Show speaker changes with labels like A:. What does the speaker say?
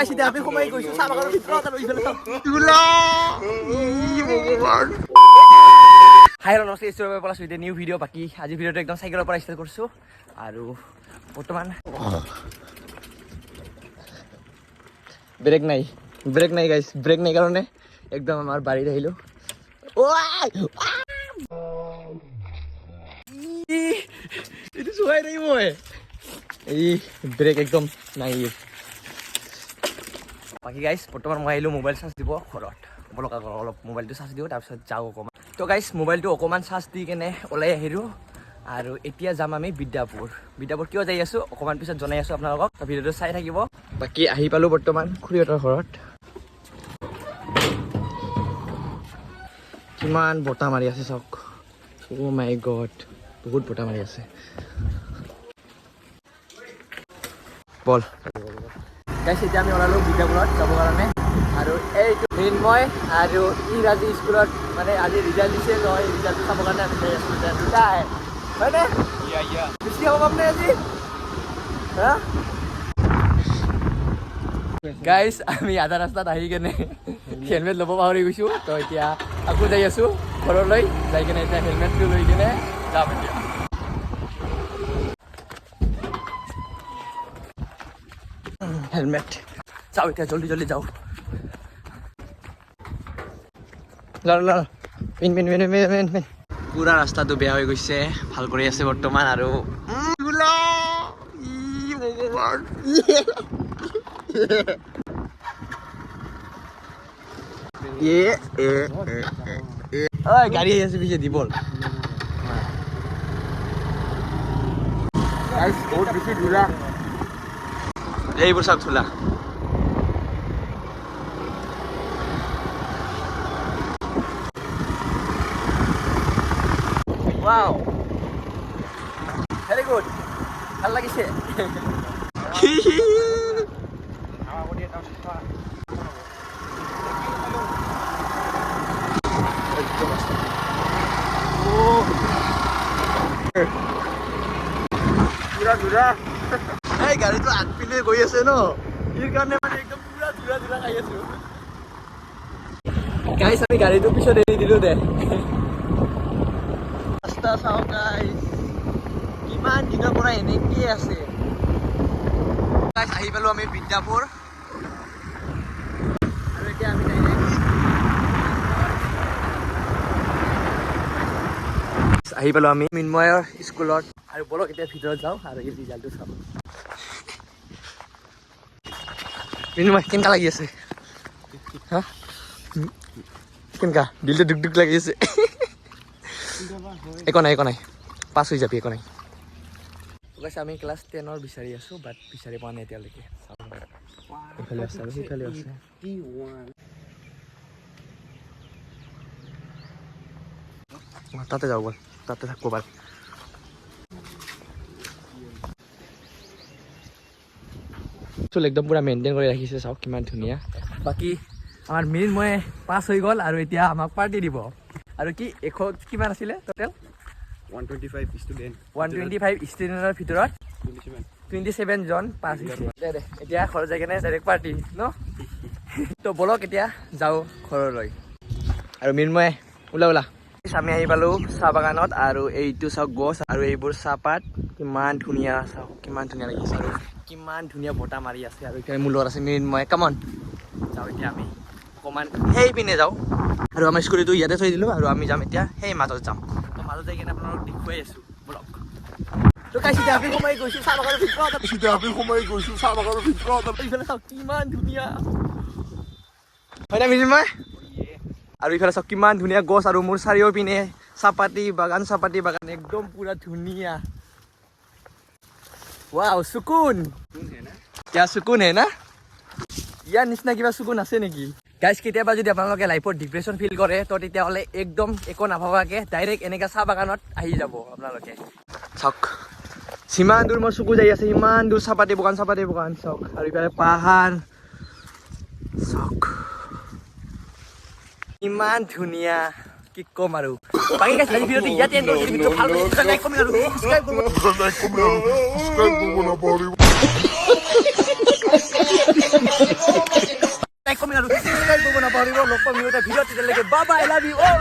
A: guys, এতিয়া আমি সোমাই গৈছো চাহ বাগানৰ ভিতৰত আৰু ইফালে চাওক হাই হেল্ল' নমস্তে ইষ্টৰ পৰা আছো এতিয়া নিউ ভিডিঅ' বাকি আজি ভিডিঅ'টো একদম চাইকেলৰ পৰা ষ্টাৰ্ট কৰিছো আৰু বৰ্তমান ব্ৰেক নাই গাইছ ব্ৰেক নাই কাৰণে একদম আমাৰ বাৰীত আহিলো এইটো চোৱাই নাই মই এই ব্ৰেক একদম নাই বাকি গাইছ বৰ্তমান মই আহিলো মোবাইল চাৰ্জ দিব ঘৰত বলক অলপ মোবাইলটো চাৰ্জ দিওঁ তাৰপিছত যাওঁ অকণমান তো গাইছ মোবাইলটো অকণমান চাৰ্জ দি কেনে ওলাই আহিলোঁ আৰু এতিয়া যাম আমি বিদ্যাপুৰ কিয় যাই আছোঁ অকণমান পিছত জনাই আছোঁ আপোনালোকক ভিডিঅ'টো চাই থাকিব বাকী আহি পালোঁ বৰ্তমান খুৰীহঁতৰ ঘৰত কিমান বতাহ মাৰি আছে চাওক অ' মাই গড বহুত বতাহ মাৰি আছে বল গাইছ এতিয়া আমি ওলালোঁ বিদ্যাপুৰত যাবৰ কাৰণে আৰু এইটো মৃন্ময় আৰু আজি স্কুলত মানে আজি ৰিজাল্ট দিছে তই ৰিজাল্টটো চাবৰ কাৰণে আমি যাই আছোঁ দুটাই হয়নে বেছি হ'ব পাম নে আজি হা গাইছ আমি আধা ৰাস্তাত আহি কেনে হেলমেট ল'ব পাহৰি গৈছোঁ তো এতিয়া আকৌ যাই আছোঁ ঘৰলৈ যাই কেনে এতিয়া হেলমেটটো লৈ কেনে যাম এতিয়া হেলমেট যাওঁ এতিয়া জল্দি যাওঁ পিন পুৰা ৰাস্তাটো বেয়া হৈ গৈছে ভাল কৰি আছে বৰ্তমান আৰু গাড়ী আহি আছে পিছে দিবল বহুত বেছি ধূলা এইবোৰ চাওক ধূলা Wow, very good. ভাল লাগিছে এই গাড়ীটো আগপিনে গৈ আছে ন ইয়াৰ কাৰণে মানে একদম পুৰা ধূলা খাই আছো গাইছ আমি গাড়ীটো পিছত এৰি দিলো দে ৰাস্তা চাওক গাইছ কিমান দিনৰ পৰা এনেকেই আছে আহি পালো আমি বিদ্যাপুৰ আৰু এতিয়া আমি আহি পালো আমি মৃন্ময়ৰ স্কুলত আৰু বলক এতিয়া ভিতৰত যাওঁ আৰু এই ৰিজাল্টটো চাওঁ মৃন্ময় কেনেকা লাগি আছে হা কেনেকা দিলটো দুক লাগি আছে একো নাই পাছ হৈ যাবি একো নাই আমি ক্লাছ 10ৰ বিচাৰি আছোঁ বাট বিচাৰি পোৱা নাই এতিয়ালৈকে এইফালে আছে আৰু সেইফালে আছে তাতে যাওঁ বল তাতে থাকব পাৰে একদম পুৰা মেইনটেইন কৰি ৰাখিছে চাওক কিমান ধুনীয়া বাকী আমাৰ মৃন্ময়ে পাছ হৈ গ'ল আৰু এতিয়া আমাক পাৰ্টি দিব আৰু কি কিমান আছিলে টোটেল 125 ষ্টুডেণ্টৰ ভিতৰত 27 জন পাছ হৈছে এতিয়া ঘৰত যাই কেনে ডাইৰেক্ট পাৰ্টি ন তো বলক এতিয়া যাওঁ ঘৰলৈ আৰু মৃন্ময়ে ওলা আমি আহি পালোঁ চাহ বাগানত আৰু এইটো চাওক গছ আৰু এইবোৰ চাহপাত কিমান ধুনীয়া চাওক কিমান ধুনীয়া লাগিছে আৰু কিমান ধুনীয়া বতাহ মাৰি আছে আৰু এতিয়া মোৰ লগত আছে মৃন্ময় কামন যাওঁ এতিয়া আমি অকণমান সেই পিনে যাওঁ আৰু আমাৰ স্কুটিটো ইয়াতে থৈ দিলোঁ আৰু আমি যাম এতিয়া সেই মাজত যাম তো মাজত যাই কিনে আপোনালোকক দেখুৱাই আছোঁ বলক তো গাইছ এতিয়া আমি সোমাই গৈছোঁ চাহ বাগানৰ ভিতৰত এইফালে চাওক কিমান ধুনীয়া হয়নে মৃন্ময় আৰু ইফালে চাওক কিমান ধুনীয়া গছ আৰু মোৰ চাৰিও পিনে চাহপাতি বাগান একদম পুৰা ধুনীয়া ৱাও সুকুন क्या सुकुन है ना ইয়াৰ নিচিনা কিবা সুকুন আছে নেকি গাইছ কেতিয়াবা যদি আপোনালোকে লাইফত ডিপ্ৰেশ্যন ফিল কৰে তো তেতিয়াহ'লে একদম একো নাভাবাকৈ ডাইৰেক্ট এনেকৈ চাহ বাগানত আহি যাব আপোনালোকে চাওক সিমান দূৰ মই চকু যাই আছে ইমান দূৰ চাহপাতি বাগান চাওক আৰু ইফালে পাহাৰ চাওক ইমান ধুনীয়া কি কম আৰু বাকী গাইছ আজি ভিডিঅ'টো ইয়াতে এণ্ড কৰিছোঁ ভিডিঅ' ভাল লাগিছে লাইক কমেণ্ট আৰু সাবস্ক্ৰাইব কৰিব লাইক কমেণ্ট আৰু সাবস্ক্ৰাইব কৰিব নাপাহৰিব লগ পাম এটা ভিডিঅ' তেতিয়ালৈকে bye bye I love you all